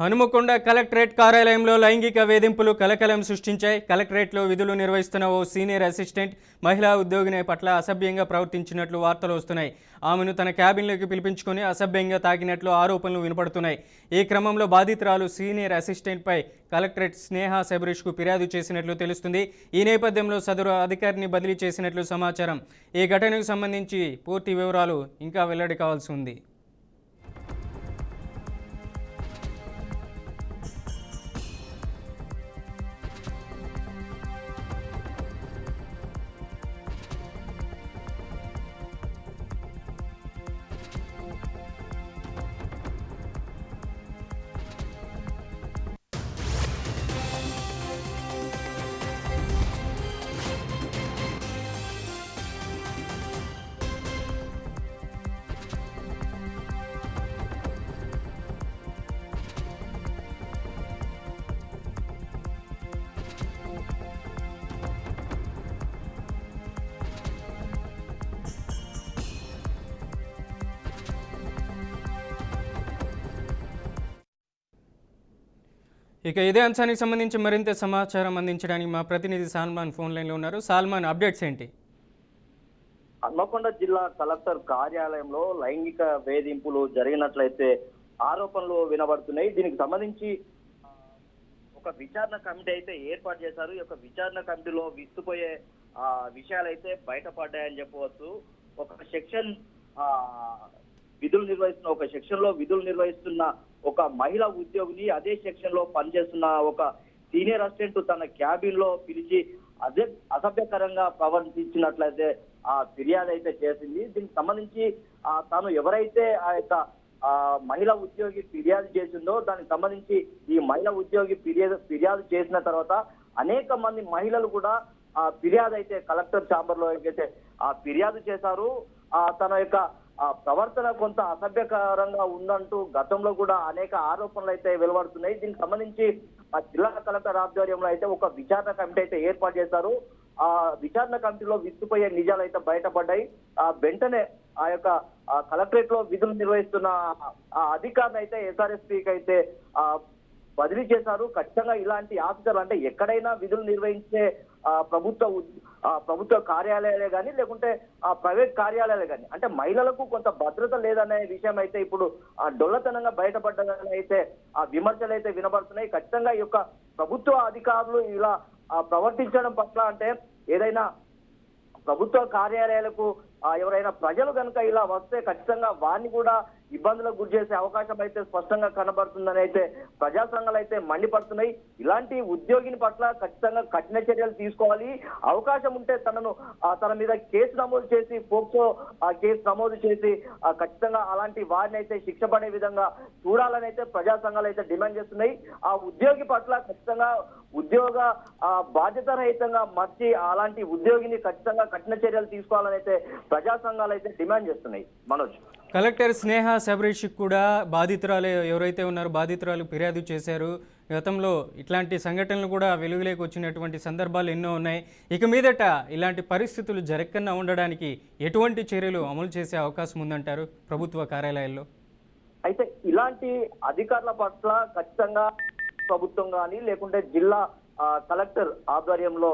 Hanumakonda collectorate కార్యాలయంలో లైంగిక వేధింపులు కలకలం సృష్టించాయి. కలెక్టరేట్లో విధులు నిర్వహిస్తున్న ఓ సీనియర్ అసిస్టెంట్ మహిళా ఉద్యోగిని పట్ల అసభ్యంగా ప్రవర్తించినట్లు వార్తలు వస్తున్నాయి. ఆమెను తన క్యాబిన్లోకి పిలిపించుకొని అసభ్యంగా తాకినట్లు ఆరోపణలు వినపడుతున్నాయి. ఈ క్రమంలో బాధితురాలు సీనియర్ అసిస్టెంట్పై కలెక్టరేట్ స్నేహ శబరీష్కు ఫిర్యాదు చేసినట్లు తెలుస్తుంది. ఈ నేపథ్యంలో సదరు అధికారిని బదిలీ చేసినట్లు సమాచారం. ఈ ఘటనకు సంబంధించి పూర్తి వివరాలు ఇంకా వెల్లడి కావాల్సి ఉంది. ఇక ఇదే అంశానికి సంబంధించి మరింత సమాచారం అందించడానికి మా ప్రతినిధి సాల్మాన్ ఫోన్ లైన్లో ఉన్నారు. సాల్మాన్, అప్డేట్స్ ఏంటి? హన్మకొండ జిల్లా కలెక్టర్ కార్యాలయంలో లైంగిక వేధింపులు జరిగినట్లయితే ఆరోపణలు వినబడుతున్నాయి. దీనికి సంబంధించి ఒక విచారణ కమిటీ అయితే ఏర్పాటు చేశారు. ఈ యొక్క విచారణ కమిటీలో విస్తుపోయే విషయాలు అయితే బయటపడ్డాయని చెప్పవచ్చు. ఒక సెక్షన్ ఒక సెక్షన్ లో విధులు నిర్వహిస్తున్న ఒక మహిళా ఉద్యోగిని అదే సెక్షన్ లో పనిచేస్తున్న ఒక సీనియర్ అసిస్టెంట్ తన క్యాబిన్ లో పిలిచి అసభ్యకరంగా ప్రవర్తించినట్లయితే ఫిర్యాదు అయితే చేసింది. దీనికి సంబంధించి తాను ఎవరైతే ఆ యొక్క మహిళా ఉద్యోగి ఫిర్యాదు చేసిందో దానికి సంబంధించి ఈ మహిళా ఉద్యోగి ఫిర్యాదు చేసిన తర్వాత అనేక మంది మహిళలు కూడా ఫిర్యాదు అయితే కలెక్టర్ ఛాంబర్ లో అయితే ఫిర్యాదు చేశారు. తన యొక్క ప్రవర్తన కొంత అసభ్యకరంగా ఉందంటూ గతంలో కూడా అనేక ఆరోపణలు అయితే వెలువడుతున్నాయి. దీనికి సంబంధించి జిల్లా కలెక్టర్ ఆధ్వర్యంలో అయితే ఒక విచారణ కమిటీ అయితే ఏర్పాటు చేశారు. ఆ విచారణ కమిటీలో విస్తుపోయే నిజాలు అయితే బయటపడ్డాయి. వెంటనే ఆ యొక్క కలెక్టరేట్ లో విధులు నిర్వహిస్తున్న అధికారులు అయితే ఎస్ఆర్ఎస్పీకి అయితే బదిలీ చేశారు. ఖచ్చితంగా ఇలాంటి ఆఫీసర్లు అంటే ఎక్కడైనా విధులు నిర్వహించే ప్రభుత్వ కార్యాలయాలే కానీ లేకుంటే ప్రైవేట్ కార్యాలయాలే కానీ అంటే మహిళలకు కొంత భద్రత లేదనే విషయం అయితే ఇప్పుడు డొల్లతనంగా బయటపడ్డదని అయితే విమర్శలు అయితే వినబడుతున్నాయి. ఖచ్చితంగా ఈ యొక్క ప్రభుత్వ అధికారులు ఇలా ప్రవర్తించడం పట్ల అంటే ఏదైనా ప్రభుత్వ కార్యాలయాలకు ఎవరైనా ప్రజలు కనుక ఇలా వస్తే ఖచ్చితంగా వారిని కూడా ఇబ్బందులకు గురి చేసే అవకాశం అయితే స్పష్టంగా కనబడుతుందని అయితే ప్రజా సంఘాలు అయితే మండిపడుతున్నాయి. ఇలాంటి ఉద్యోగిని పట్ల ఖచ్చితంగా కఠిన చర్యలు తీసుకోవాలి. అవకాశం ఉంటే తన మీద కేసు నమోదు చేసి పోక్సో కేసు నమోదు చేసి ఖచ్చితంగా అలాంటి వారిని అయితే శిక్ష పడే విధంగా చూడాలని అయితే ప్రజా సంఘాలు అయితే డిమాండ్ చేస్తున్నాయి. ఆ ఉద్యోగి పట్ల ఖచ్చితంగా ఉద్యోగ బాధ్యత రహితంగా మార్చి అలాంటి ఉద్యోగిని ఖచ్చితంగా కఠిన చర్యలు తీసుకోవాలని అయితే ప్రజా సంఘాలు అయితే డిమాండ్ చేస్తున్నాయి. మనోజ్, కలెక్టర్ స్నేహ శబరీష్ కూడా బాధితురాలు ఎవరైతే ఉన్నారో బాధితురాలు ఫిర్యాదు చేశారు. గతంలో ఇట్లాంటి సంఘటనలు కూడా వెలుగులోకి వచ్చినటువంటి సందర్భాలు ఎన్నో ఉన్నాయి. ఇక మీదట ఇలాంటి పరిస్థితులు జరగకుండా ఉండడానికి ఎటువంటి చర్యలు అమలు చేసే అవకాశం ఉందంటారు ప్రభుత్వ కార్యాలయాల్లో? అయితే ఇలాంటి అధికారుల పట్ల ఖచ్చితంగా ప్రభుత్వం కానీ లేకుంటే జిల్లా కలెక్టర్ ఆధ్వర్యంలో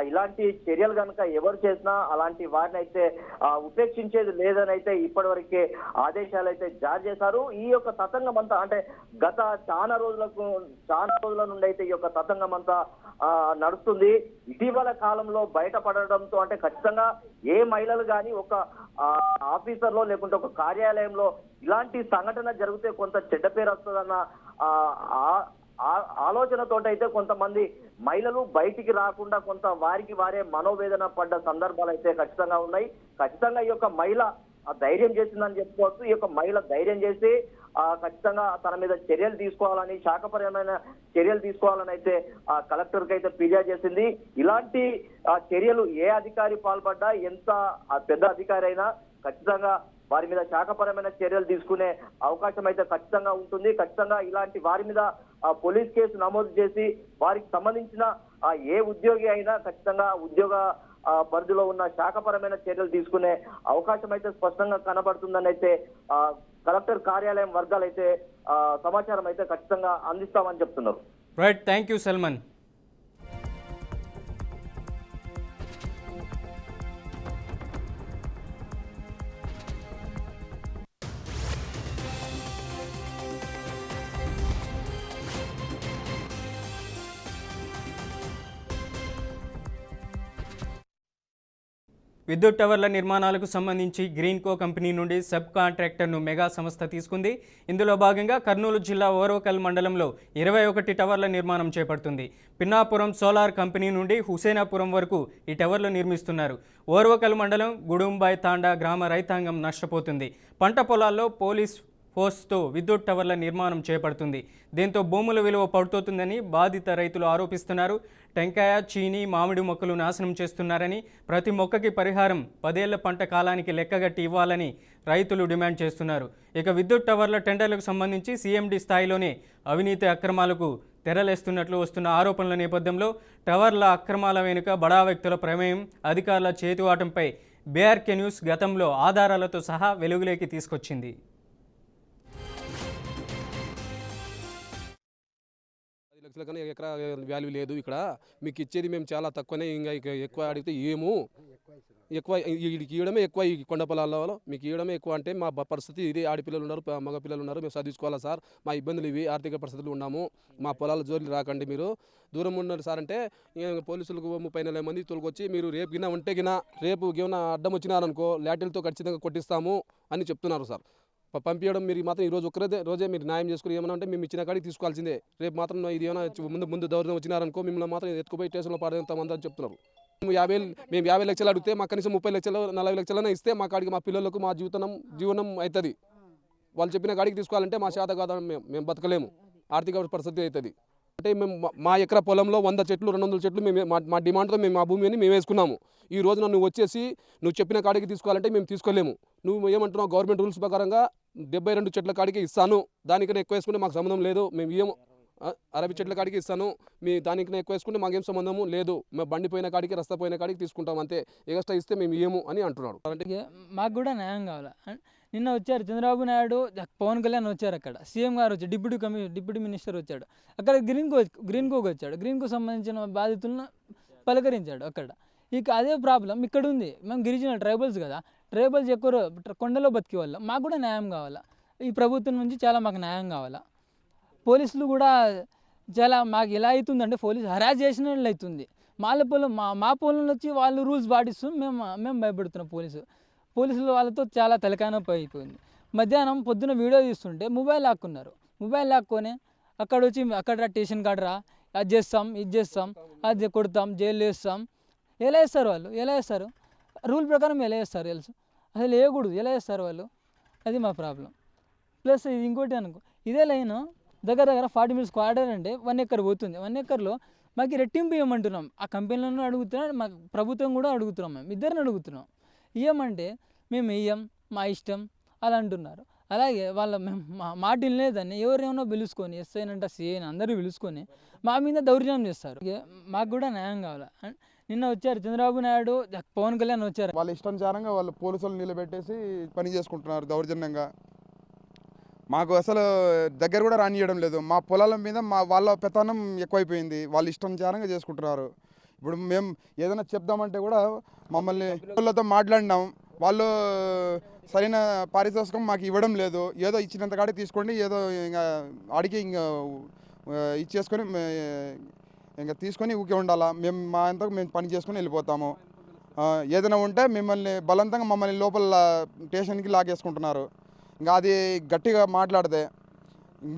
ఇలాంటి చర్యలు కనుక ఎవరు చేసినా అలాంటి వారిని అయితే ఉపేక్షించేది లేదని అయితే ఇప్పటి వరకే ఆదేశాలు అయితే జారీ చేశారు. ఈ యొక్క తతంగం అంతా అంటే గత చాలా రోజుల నుండి అయితే ఈ యొక్క తతంగం అంతా నడుస్తుంది. ఇటీవల కాలంలో బయటపడడంతో అంటే ఖచ్చితంగా ఏ మహిళలు కానీ ఒక ఆఫీసర్లో లేకుంటే ఒక కార్యాలయంలో ఇలాంటి సంఘటన జరిగితే కొంత చెడ్డ పేరు వస్తుందన్న ఆలోచనతోటైతే కొంతమంది మహిళలు బయటికి రాకుండా కొంత వారికి వారే మనోవేదన పడ్డ సందర్భాలు అయితే ఖచ్చితంగా ఉన్నాయి. ఖచ్చితంగా ఈ యొక్క మహిళ ధైర్యం చేసిందని చెప్పుకోవచ్చు. ఈ యొక్క మహిళ ధైర్యం చేసి ఖచ్చితంగా తన మీద చర్యలు తీసుకోవాలని శాఖపరమైన చర్యలు తీసుకోవాలని అయితే కలెక్టర్ కి అయితే ఫిర్యాదు చేసింది. ఇలాంటి చర్యలు ఏ అధికారి పాల్పడ్డా ఎంత పెద్ద అధికారి అయినా ఖచ్చితంగా వారి మీద శాఖపరమైన చర్యలు తీసుకునే అవకాశం అయితే ఖచ్చితంగా ఉంటుంది. ఖచ్చితంగా ఇలాంటి వారి మీద పోలీస్ కేసు నమోదు చేసి వారికి సంబంధించిన ఏ ఉద్యోగి అయినా ఖచ్చితంగా పరిధిలో ఉన్న శాఖపరమైన చర్యలు తీసుకునే అవకాశం అయితే స్పష్టంగా కనబడుతుందని అయితే కలెక్టర్ కార్యాలయం వర్గాలు అయితే సమాచారం అయితే ఖచ్చితంగా అందిస్తామని చెప్తున్నారు. Right, thank you Salman. విద్యుత్ టవర్ల నిర్మాణాలకు సంబంధించి గ్రీన్కో కంపెనీ నుండి సబ్ కాంట్రాక్టర్ను మెగా సంస్థ తీసుకుంది. ఇందులో భాగంగా కర్నూలు జిల్లా ఓర్వకల్ మండలంలో 21 టవర్ల నిర్మాణం చేపడుతుంది. పిన్నాపురం సోలార్ కంపెనీ నుండి హుసేనాపురం వరకు ఈ టవర్లు నిర్మిస్తున్నారు. ఓర్వకల్ మండలం గుడుంబాయ్ తాండా గ్రామ రైతాంగం నష్టపోతుంది. పంట పొలాల్లో పోలీస్ ఫోర్స్తో విద్యుత్ టవర్ల నిర్మాణం చేపడుతుంది. దీంతో భూముల విలువ పడుతోందని బాధిత రైతులు ఆరోపిస్తున్నారు. టెంకాయ, చీని, మామిడి మొక్కలు నాశనం చేస్తున్నారని, ప్రతి మొక్కకి పరిహారం 10 ఏళ్ల పంట కాలానికి లెక్కగట్టి ఇవ్వాలని రైతులు డిమాండ్ చేస్తున్నారు. ఇక విద్యుత్ టవర్ల టెండర్లకు సంబంధించి సీఎండీ స్థాయిలోనే అవినీతి అక్రమాలకు తెరలేస్తున్నట్లు వస్తున్న ఆరోపణల నేపథ్యంలో టవర్ల అక్రమాల వెనుక బడా వ్యక్తుల ప్రమేయం, అధికారుల చేతివాటంపై బీఆర్కే న్యూస్ గతంలో ఆధారాలతో సహా వెలుగులోకి తీసుకొచ్చింది. లక్షల కన్నా ఎకరా వాల్యూ లేదు. ఇక్కడ మీకు ఇచ్చేది మేము చాలా తక్కువనే, ఇంకా ఎక్కువ అడిగితే ఎక్కువ వీడికి ఇవ్వడమే ఎక్కువ. ఈ కొండ పొలాల్లో మీకు ఇవ్వడమే ఎక్కువ అంటే మా పరిస్థితి ఇది. ఆడపిల్లలు ఉన్నారు, మగ పిల్లలు ఉన్నారు, మేము చదివించుకోవాలా సార్. మా ఇబ్బందులు ఇవి, ఆర్థిక పరిస్థితులు ఉన్నాము. మా పొలాల జోలికి రాకండి, మీరు దూరం ఉన్నారు సార్ అంటే పోలీసులకు 30-40 మంది తోలుకొచ్చి మీరు రేపు గినా ఉంటే గినా రేపు గిన అడ్డం వచ్చినారనుకో లాఠీలతో ఖచ్చితంగా కొట్టిస్తాము అని చెప్తున్నారు సార్. పంపించడం మీరు మాత్రం ఈరోజు రోజే మీరు న్యాయం చేసుకుని ఏమన్నా అంటే మేము ఇచ్చిన కాడికి తీసుకోవాల్సిందే. రేపు మాత్రం ఇది ఏమైనా ముందు దౌర్జన్యం వచ్చినారనుకో మిమ్మల్ని మాత్రం ఎత్తుకుపోయి స్టేషన్లో పాడేస్తామని చెప్తున్నారు. మేము 50 లక్షలు అడిగితే మాకు కనీసం 30 లక్షలు 40 లక్షలైనా ఇస్తే మా కాడికి మా పిల్లలకు మా జీవనం అవుతుంది. వాళ్ళు చెప్పిన కాడికి తీసుకోవాలంటే మా చేత కాదు, మేము బతకలేము, ఆర్థిక పరిస్థితి అవుతుంది. అంటే మేము మా ఎకరా పొలంలో 100 చెట్లు 200 చెట్లు మేము మా డిమాండ్తో మేము మా భూమిని మేము వేసుకున్నాము. ఈ రోజున నువ్వు వచ్చేసి నువ్వు చెప్పిన కాడికి తీసుకోవాలంటే మేము తీసుకోలేము. నువ్వు ఏమంటున్నావు, గవర్నమెంట్ రూల్స్ ప్రకారంగా 72 చెట్ల కాడికి ఇస్తాను, దానికన్నా ఎక్కువ వేసుకుంటే మాకు సంబంధం లేదు, మేము ఏమో 60 చెట్ల కాడికి ఇస్తాను, మీ దానికన్నా ఎక్కువ వేసుకుంటే మాకేం సంబంధము లేదు, మేము బండి పోయిన కాడికి రస్తా పోయిన కాడికి తీసుకుంటాం అంతే, ఎక్స్ట్రా ఇస్తే మేము ఏమో అని అంటున్నాడు. అంటే మాకు కూడా న్యాయం కావాలి. నిన్న వచ్చారు చంద్రబాబు నాయుడు, పవన్ కళ్యాణ్ వచ్చారు, అక్కడ సీఎం గారు వచ్చారు, డిప్యూటీ మినిస్టర్ వచ్చాడు, అక్కడ గ్రీన్కోకి వచ్చాడు, గ్రీన్కో సంబంధించిన బాధితులను పలకరించాడు అక్కడ. ఇక అదే ప్రాబ్లం ఇక్కడ ఉంది. మేము గిరిజన ట్రైబల్స్ కదా, ట్రైబల్స్ ఎక్కువ కొండలో బతికే వాళ్ళం, మాకు కూడా న్యాయం కావాలా. ఈ ప్రభుత్వం నుంచి చాలా మాకు న్యాయం కావాలా. పోలీసులు కూడా చాలా మాకు ఎలా అవుతుందంటే పోలీసు హరాస్ చేసినట్లు అవుతుంది. మా పొలంలో వచ్చి వాళ్ళు రూల్స్ పాటిస్తూ మేము భయపడుతున్నాం. పోలీసులు వాళ్ళతో చాలా తలకానొప్పి అయిపోయింది. మధ్యాహ్నం పొద్దున వీడియో తీస్తుంటే మొబైల్ లాక్కున్నారు. మొబైల్ లాక్కొని అక్కడ స్టేషన్ కాడరా, అది చేస్తాం, ఇది చేస్తాం, అది కొడతాం, జైలు వేస్తాం. ఎలా వేస్తారు వాళ్ళు? ఎలా వేస్తారు? రూల్ ప్రకారం ఎలా వేస్తారు తెలుసు? అసలు వేయకూడదు, ఎలా వేస్తారు వాళ్ళు? అది మా ప్రాబ్లం. ప్లస్ ఇది ఇంకోటి అనుకో, ఇదే లైన్ దగ్గర 40 మినిట్స్ క్వార్టర్ అంటే 1 ఎకర్ పోతుంది. 1 ఎకర్లో మాకు రెట్టింపు ఇవ్వమంటున్నాం. ఆ కంపెనీలను అడుగుతున్నాం, మా ప్రభుత్వం కూడా అడుగుతున్నాం, మేము ఇద్దరిని అడుగుతున్నాం. ఇవ్వమంటే మేము ఇయ్యం, మా ఇష్టం అలా అంటున్నారు. అలాగే మేము మాట వినలేదని ఎవరేమో పిలుచుకొని ఎస్ఐనంట సిఐని అందరూ పిలుచుకొని మా మీద దౌర్జన్యం చేస్తారు. మాకు కూడా న్యాయం కావాలి. నిన్న వచ్చారు చంద్రబాబు నాయుడు, పవన్ కళ్యాణ్ వచ్చారు. వాళ్ళ ఇష్టానుసారంగా వాళ్ళు పోలీసులు నిలబెట్టేసి పని చేసుకుంటున్నారు దౌర్జన్యంగా. మాకు అసలు దగ్గర కూడా రానియడం లేదు. మా పొలాల మీద వాళ్ళ పెత్తనం ఎక్కువైపోయింది. వాళ్ళు ఇష్టానుసారంగా చేసుకుంటున్నారు. ఇప్పుడు మేము ఏదైనా చెప్దామంటే కూడా మమ్మల్ని వాళ్ళతో మాట్లాడినాం, వాళ్ళు సరైన పారితోషికం మాకు ఇవ్వడం లేదు. ఏదో ఇచ్చినంత కాడికి తీసుకోండి, ఏదో ఇంకా అడిగి ఇంకా ఇచ్చేసుకొని ఇంకా తీసుకొని ఊకే ఉండాలా, మేము మా అంతకు మేము పని చేసుకొని వెళ్ళిపోతాము. ఏదైనా ఉంటే బలవంతంగా మమ్మల్ని లోపల స్టేషన్కి లాగేసుకుంటున్నారు. ఇంకా అది గట్టిగా మాట్లాడితే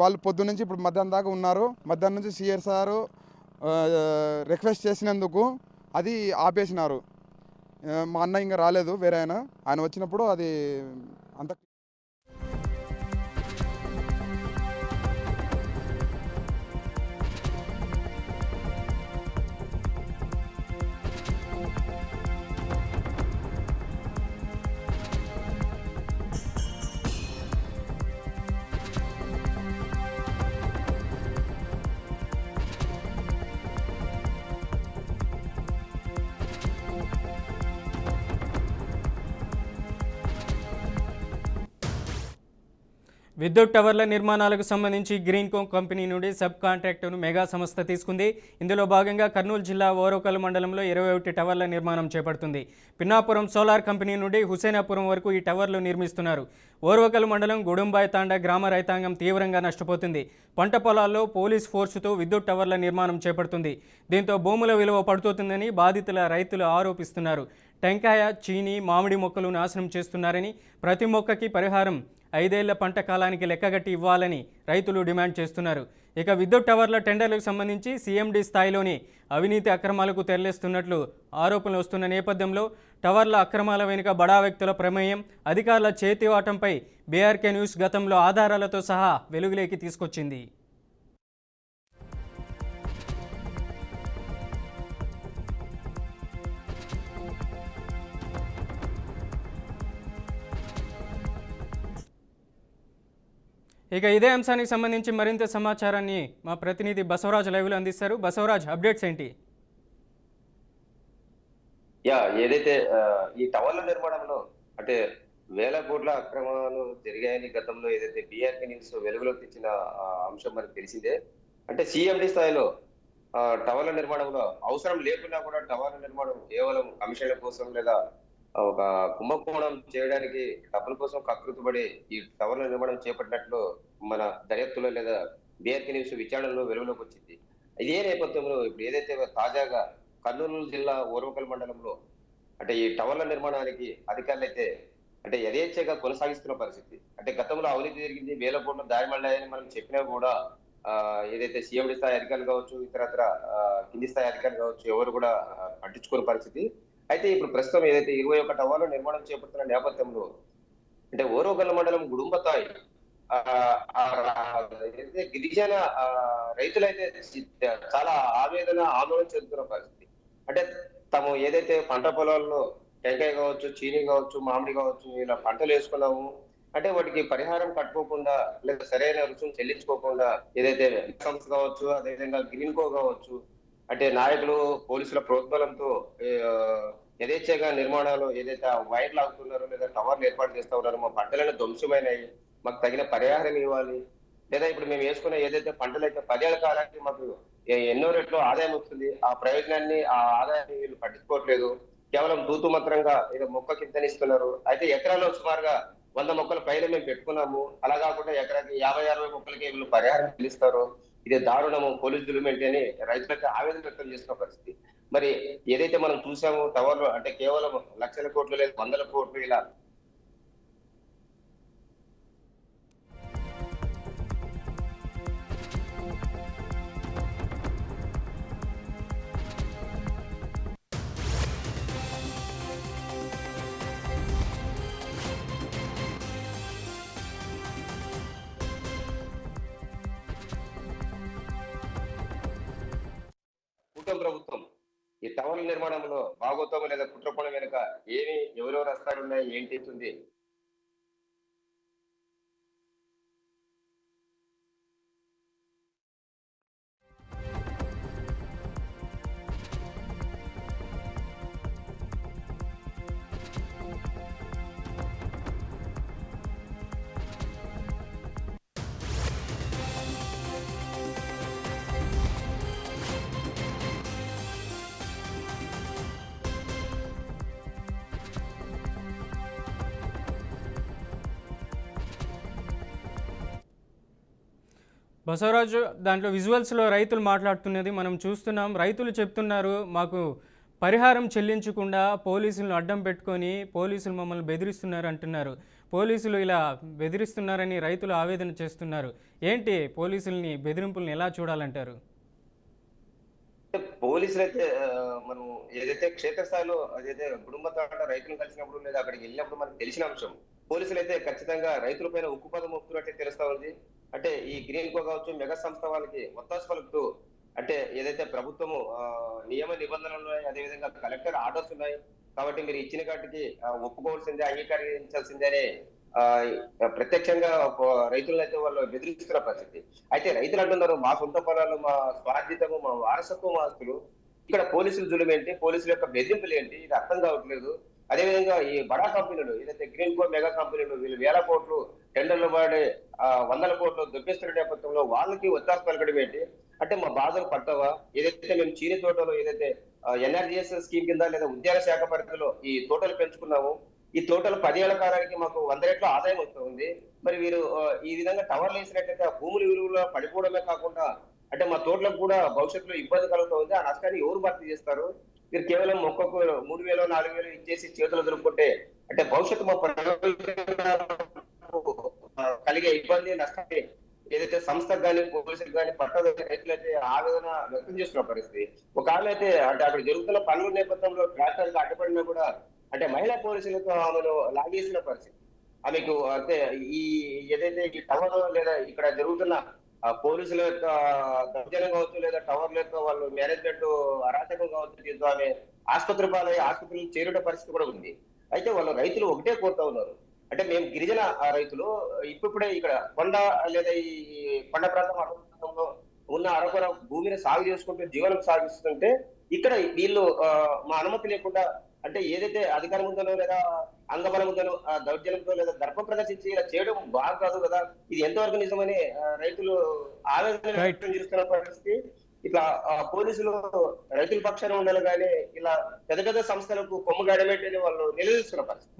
వాళ్ళు పొద్దున్నుంచి ఇప్పుడు మధ్యాహ్నం దాకా ఉన్నారు. మధ్యాహ్నం నుంచి సిఆర్ సారు రిక్వెస్ట్ చేసినందుకు అది ఆపేసినారు. మా అన్న ఇంకా రాలేదు, వేరే ఆయన వచ్చినప్పుడు అది అంత విద్యుత్ టవర్ల నిర్మాణాలకు సంబంధించి గ్రీన్కో కంపెనీ నుండి సబ్ కాంట్రాక్టును మెగా సంస్థ తీసుకుంది. ఇందులో భాగంగా కర్నూలు జిల్లా ఓరోకల్ మండలంలో 21 టవర్ల నిర్మాణం చేపడుతుంది. పిన్నాపురం సోలార్ కంపెనీ నుండి హుసేనాపురం వరకు ఈ టవర్లు నిర్మిస్తున్నారు. ఓరోకల్ మండలం గుడుంబాయ్ తాండా గ్రామ రైతాంగం తీవ్రంగా నష్టపోతుంది. పంట పొలాల్లో పోలీస్ ఫోర్సుతో విద్యుత్ టవర్ల నిర్మాణం చేపడుతుంది. దీంతో భూముల విలువ పడుతుందని బాధితుల రైతులు ఆరోపిస్తున్నారు. టెంకాయ, చీని, మామిడి మొక్కలు నాశనం చేస్తున్నారని, ప్రతి మొక్కకి పరిహారం 5 ఏళ్ల పంట కాలానికి లెక్కగట్టి ఇవ్వాలని రైతులు డిమాండ్ చేస్తున్నారు. ఇక విద్యుత్ టవర్ల టెండర్లకు సంబంధించి సీఎండీ స్థాయిలోని అవినీతి అక్రమాలకు తెరలేస్తున్నట్లు ఆరోపణలు వస్తున్న నేపథ్యంలో టవర్ల అక్రమాల వెనుక బడా వ్యక్తుల ప్రమేయం, అధికారుల చేతివాటంపై బీఆర్కే న్యూస్ గతంలో ఆధారాలతో సహా వెలుగులోకి తీసుకొచ్చింది. ఇక ఇదే అంశానికి సంబంధించి మరింత సమాచారాన్ని మా ప్రతినిధి బసవరాజ్ లైవ్లో అందిస్తారు. బసవరాజ్, అప్డేట్స్ ఏంటి? ఏదైతే ఈ టవర్ల నిర్మాణంలో అంటే వేల కోట్ల అక్రమాలు జరిగాయని గతంలో ఏదైతే బీఆర్కే న్యూస్ వెలుగులోకి తెచ్చిన అంశం మనకు తెలిసిందే. అంటే సీఎండీ స్థాయిలో టవర్ల నిర్మాణంలో అవసరం లేకున్నా కూడా టవర్ల నిర్మాణం కేవలం కమిషన్ల కోసం లేదా ఒక కుంభకోణం చేయడానికి డబ్బుల కోసం కకృతిపడి ఈ టవర్ల నిర్మాణం చేపట్టినట్లు మన దర్యాప్తులో లేదా బీఆర్కే న్యూస్ విచారణలో వెలుగులోకి వచ్చింది. ఇదే నేపథ్యంలో ఇప్పుడు ఏదైతే తాజాగా కర్నూలు జిల్లా ఓర్వకల్ మండలంలో అంటే ఈ టవర్ల నిర్మాణానికి అధికారులు అయితే అంటే యథేచ్ఛగా కొనసాగిస్తున్న పరిస్థితి. అంటే గతంలో అవినీతి జరిగింది, వేల కోట్ల దారిమళ్ళాయని మనం చెప్పినా కూడా ఏదైతే సీఎండీ స్థాయి అధికారులు కావచ్చు, ఇతరత్ర కింది స్థాయి అధికారులు కావచ్చు, ఎవరు కూడా పట్టించుకునే పరిస్థితి. అయితే ఇప్పుడు ప్రస్తుతం ఏదైతే 21 టవర్ల నిర్మాణం చేపడుతున్న నేపథ్యంలో అంటే ఓరోగల్ల మండలం గుడుంబతాయి గిరిజన రైతులైతే చాలా ఆందోళన చెందుతున్న పరిస్థితి. అంటే తాము ఏదైతే పంట పొలాల్లో టెంకాయ కావచ్చు, చీని కావచ్చు, మామిడి కావచ్చు, ఇలా పంటలు వేసుకున్నాము అంటే వాటికి పరిహారం కట్టుకోకుండా లేదా సరైన రుసుము చెల్లించుకోకుండా ఏదైతే సంస్థ కావచ్చు, అదేవిధంగా గ్రీన్కో కావచ్చు, అంటే నాయకులు పోలీసుల ప్రోద్బలంతో యథేచ్ఛగా నిర్మాణాలు ఏదైతే వైర్లు ఆగుతున్నారో లేదా టవర్లు ఏర్పాటు చేస్తా ఉన్నారో మా పంటలను ధ్వంసమైనాయి, మాకు తగిన పరిహారం ఇవ్వాలి, లేదా ఇప్పుడు మేము వేసుకున్న ఏదైతే పంటలు అయితే 10 ఏళ్ల కాలానికి మాకు ఎన్నో రెట్లు ఆదాయం వస్తుంది, ఆ ప్రయోజనాన్ని ఆ ఆదాయాన్ని వీళ్ళు పట్టించుకోవట్లేదు, కేవలం తూతు మంత్రంగా ఏదో మొక్కకి ఇంతనిస్తున్నారు. అయితే ఎకరాలో సుమారుగా 100 మొక్కల పైన మేము పెట్టుకున్నాము, అలా కాకుండా ఎకరాకి 50-60 మొక్కలకి వీళ్ళు పరిహారం చెల్లిస్తారు, ఇది దారుణము, పోలీస్ జులుమెంట్ అని రైతులకు ఆవేదన వ్యక్తం చేస్తున్న పరిస్థితి. మరి ఏదైతే మనం చూసామో టవర్లు అంటే కేవలం లక్షల కోట్లు లేదు 100ల కోట్లు ఇలా ప్రభుత్వం ఈ టవర్ల నిర్మాణంలో భాగోత్వం లేదా కుట్రకోణం వెనుక ఎవరెవరు వస్తారున్నాయి ఏంటి ఉంది. బసవరాజు, దాంట్లో విజువల్స్లో రైతులు మాట్లాడుతున్నది మనం చూస్తున్నాం. రైతులు చెప్తున్నారు, మాకు పరిహారం చెల్లించకుండా పోలీసులను అడ్డం పెట్టుకొని పోలీసులు మమ్మల్ని బెదిరిస్తున్నారు అంటున్నారు. పోలీసులు ఇలా బెదిరిస్తున్నారని రైతులు ఆవేదన చేస్తున్నారు. ఏంటి పోలీసుల్ని బెదిరింపుల్ని ఎలా చూడాలంటారు? పోలీసులు అయితే మనం ఏదైతే క్షేత్రస్థాయిలో అదైతే కుటుంబ రైతులు కలిసినప్పుడు లేదా అక్కడికి వెళ్ళినప్పుడు మనకు తెలిసిన అంశం, పోలీసులు అయితే ఖచ్చితంగా రైతుల పైన ఉక్కుపదం మోపుతున్నట్టే తెలుస్తా ఉంది. అంటే ఈ గ్రీన్కో కావచ్చు, మెగా సంస్థ వాళ్ళకి ఒత్తాసు పలుకుతూ అంటే ఏదైతే ప్రభుత్వము నియమ నిబంధనలు ఉన్నాయి, అదేవిధంగా కలెక్టర్ ఆర్డర్స్ ఉన్నాయి, కాబట్టి మీరు ఇచ్చిన కాటికి ఒప్పుకోవాల్సిందే, అంగీకరించాల్సిందే అనే ప్రత్యక్షంగా రైతులను అయితే వాళ్ళు బెదిరిస్తున్న పరిస్థితి. అయితే రైతులు అంటున్నారు, మా సొంత పొలాలు, మా స్వార్జితము, మా వారసత్వం ఆస్తులు, ఇక్కడ పోలీసులు జులుమేంటి, పోలీసుల యొక్క బెదిరింపులు ఏంటి, ఇది అర్థం కావట్లేదు. అదేవిధంగా ఈ బడా కంపెనీలు ఏదైతే గ్రీన్ కో మెగా కంపెనీలు వీళ్ళు వేల కోట్లు టెండర్లు పడి వందల కోట్లు దొబ్బిస్తున్న నేపథ్యంలో వాళ్ళకి ఒత్తాసు పలకడం ఏంటి? అంటే మా బాధలు పట్టవా? ఏదైతే మేము చీని తోటలో ఏదైతే ఎన్ఆర్జీఎస్ స్కీమ్ కింద లేదా ఉద్యాన శాఖ పరిధిలో ఈ తోటలు పెంచుకున్నాము, ఈ తోటలు 10 ఏళ్ల కాలానికి మాకు 100 రెట్ల ఆదాయం వస్తుంది. మరి వీరు ఈ విధంగా టవర్లు వేసినట్లయితే ఆ భూముల విలువలో పడిపోవడమే కాకుండా అంటే మా తోటలకు కూడా భవిష్యత్తులో ఇబ్బంది కలుగుతుంది. ఆ నష్టాన్ని ఎవరు భర్తీ చేస్తారు? మీరు కేవలం మొక్కకు 3,000 4,000 ఇచ్చేసి చేతులు దొరుకుతుంటే అంటే భవిష్యత్తు మా కలిగే ఇబ్బంది నష్టాన్ని ఏదైతే సంస్థకు కానీ పోలీసులకు కానీ పట్టద రైతులైతే ఆవేదన వ్యక్తం చేస్తున్న పరిస్థితి. ఒక ఆమె అయితే అంటే అక్కడ జరుగుతున్న పనుల నేపథ్యంలో ట్రాక్టర్ అడ్డుపడినా కూడా అంటే మహిళా పోలీసులతో ఆమెను లాగేసిన పరిస్థితి. ఆమెకు అంటే ఈ ఏదైతే ఈ టవర్ లేదా ఇక్కడ జరుగుతున్న పోలీసుల యొక్క దౌర్జన్యం కావచ్చు లేదా టవర్ల యొక్క వాళ్ళు మేనేజ్మెంట్ అరాచకం కావచ్చు, దీంతో ఆమె ఆసుపత్రి పాలై ఆసుపత్రులు చేరుట పరిస్థితి కూడా ఉంది. అయితే వాళ్ళు రైతులు ఒకటే కోరుతా ఉన్నారు, అంటే మేము గిరిజన రైతులు ఇప్పుడే ఇక్కడ కొండ లేదా ఈ కొండ ప్రాంతంలో ఉన్న అరకొర భూమిని సాగు చేసుకుంటూ జీవనం సాగిస్తుంటే ఇక్కడ వీళ్ళు మా అనుమతి లేకుండా అంటే ఏదైతే అధికారం ఉందనో లేదా అంగబలం ఉందనో దౌర్జన్యంతో లేదా దర్ప ప్రదర్శించి ఇలా చేయడం బాగా కాదు కదా. ఇది ఎంతవరకు నిజమని రైతులు ఆవేదన వ్యక్తం చేస్తున్న పరిస్థితి. ఇట్లా పోలీసులు రైతుల పక్షాన ఉండాలి కానీ ఇలా పెద్ద పెద్ద సంస్థలకు కొమ్ము గడమేటని వాళ్ళు నిలదీస్తున్న పరిస్థితి.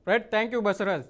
Right thank you Basavaraj.